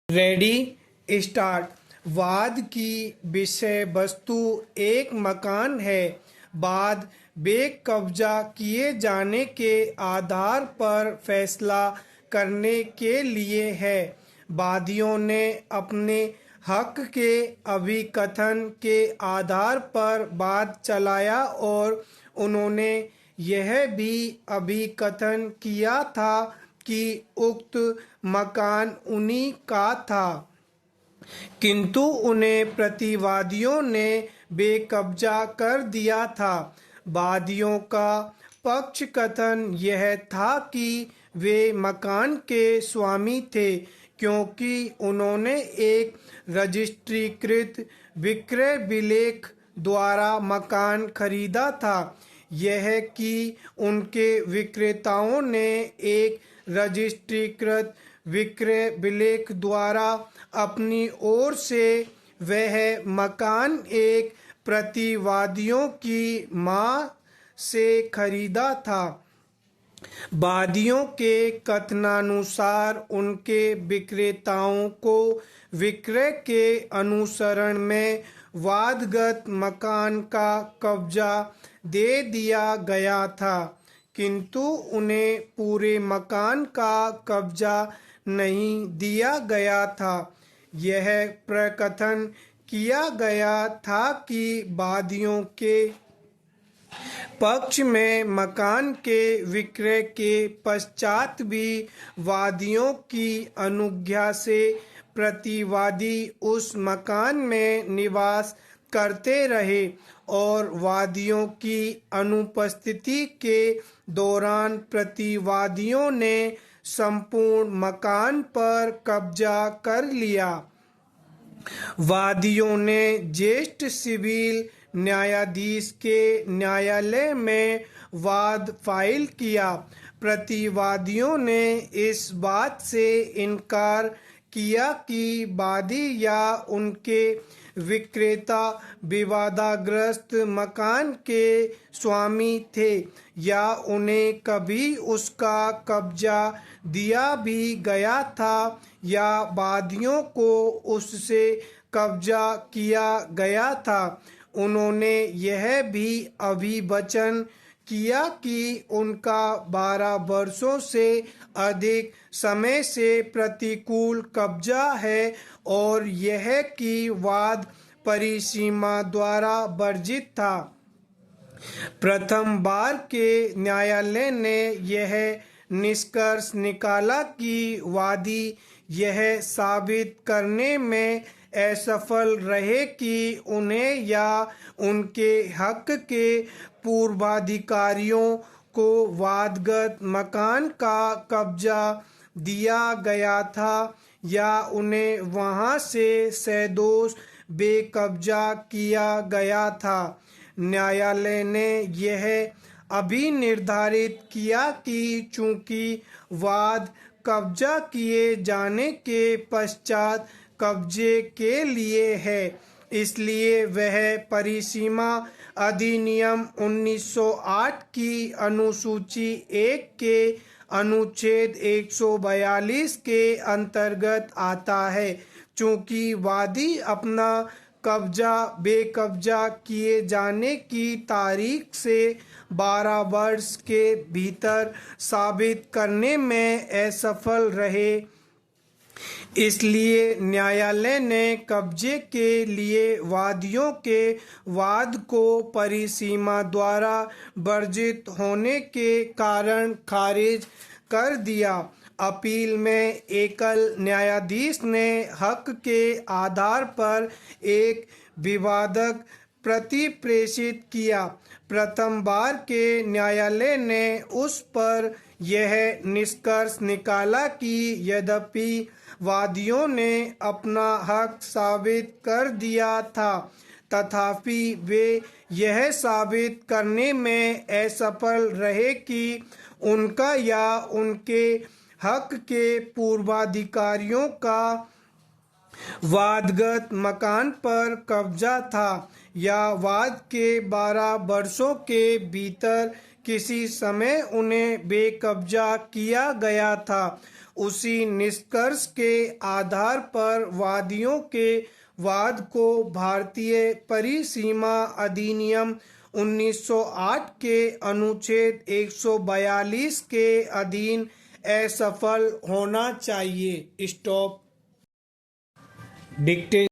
Ready start. वाद की विषय वस्तु एक मकान है। वाद बेकब्जा किए जाने के आधार पर फैसला करने के लिए है। वादियों ने अपने हक के अभिकथन के आधार पर वाद चलाया और उन्होंने यह भी अभिकथन किया था कि उक्त मकान उन्हीं का था, किंतु उन्हें प्रतिवादियों ने बेकब्जा कर दिया था। वादियों का पक्ष कथन यह था कि वे मकान के स्वामी थे क्योंकि उन्होंने एक रजिस्ट्रीकृत विक्रय विलेख द्वारा मकान खरीदा था। यह कि उनके विक्रेताओं ने एक रजिस्ट्रीकृत विक्रय विलेख द्वारा अपनी ओर से वह मकान एक प्रतिवादियों की मां से खरीदा था। वादियों के कथनानुसार उनके विक्रेताओं को विक्रय के अनुसरण में वादगत मकान का कब्जा दे दिया गया था, किंतु उन्हें पूरे मकान का कब्जा नहीं दिया गया था। यह प्रकथन किया गया था कि वादियों के पक्ष में मकान के विक्रय के पश्चात भी वादियों की अनुज्ञा से प्रतिवादी उस मकान में निवास करते रहे और वादियों की अनुपस्थिति के दौरान प्रतिवादियों ने संपूर्ण मकान पर कब्जा कर लिया। वादियों ने ज्येष्ठ सिविल न्यायाधीश के न्यायालय में वाद फाइल किया। प्रतिवादियों ने इस बात से इनकार किया कि वादी या उनके विक्रेता विवादाग्रस्त मकान के स्वामी थे या उन्हें कभी उसका कब्जा दिया भी गया था या वादियों को उससे कब्जा किया गया था। उन्होंने यह भी अभिवचन किया कि उनका 12 वर्षों से अधिक समय से प्रतिकूल कब्जा है और यह कि वाद परिसीमा द्वारा वर्जित था। प्रथम बार के न्यायालय ने यह निष्कर्ष निकाला कि वादी यह साबित करने में असफल रहे कि उन्हें या उनके हक के पूर्वाधिकारियों को वादगत मकान का कब्जा दिया गया था या उन्हें वहां से सदोष बेकब्जा किया गया था। न्यायालय ने यह अभी निर्धारित किया कि चूंकि वाद कब्जा किए जाने के पश्चात कब्जे के लिए है, इसलिए वह परिसीमा अधिनियम 1908 की अनुसूची 1 के अनुच्छेद 142 के अंतर्गत आता है। चूंकि वादी अपना कब्जा बेकब्जा किए जाने की तारीख से 12 वर्ष के भीतर साबित करने में असफल रहे, इसलिए न्यायालय ने कब्जे के लिए वादियों के वाद को परिसीमा द्वारा वर्जित होने के कारण खारिज कर दिया। अपील में एकल न्यायाधीश ने हक के आधार पर एक विवादक प्रति प्रेषित किया। प्रथम बार के न्यायालय ने उस पर यह निष्कर्ष निकाला कि यद्यपि वादियों ने अपना हक साबित कर दिया था, तथापि वे यह साबित करने में असफल रहे कि उनका या उनके हक के पूर्वाधिकारियों का वादगत मकान पर कब्जा था या वाद के 12 वर्षों के भीतर किसी समय उन्हें बेकब्जा किया गया था। उसी निष्कर्ष के आधार पर वादियों के वाद को भारतीय परिसीमा अधिनियम 1908 के अनुच्छेद 142 के अधीन असफल होना चाहिए। Stop dictation.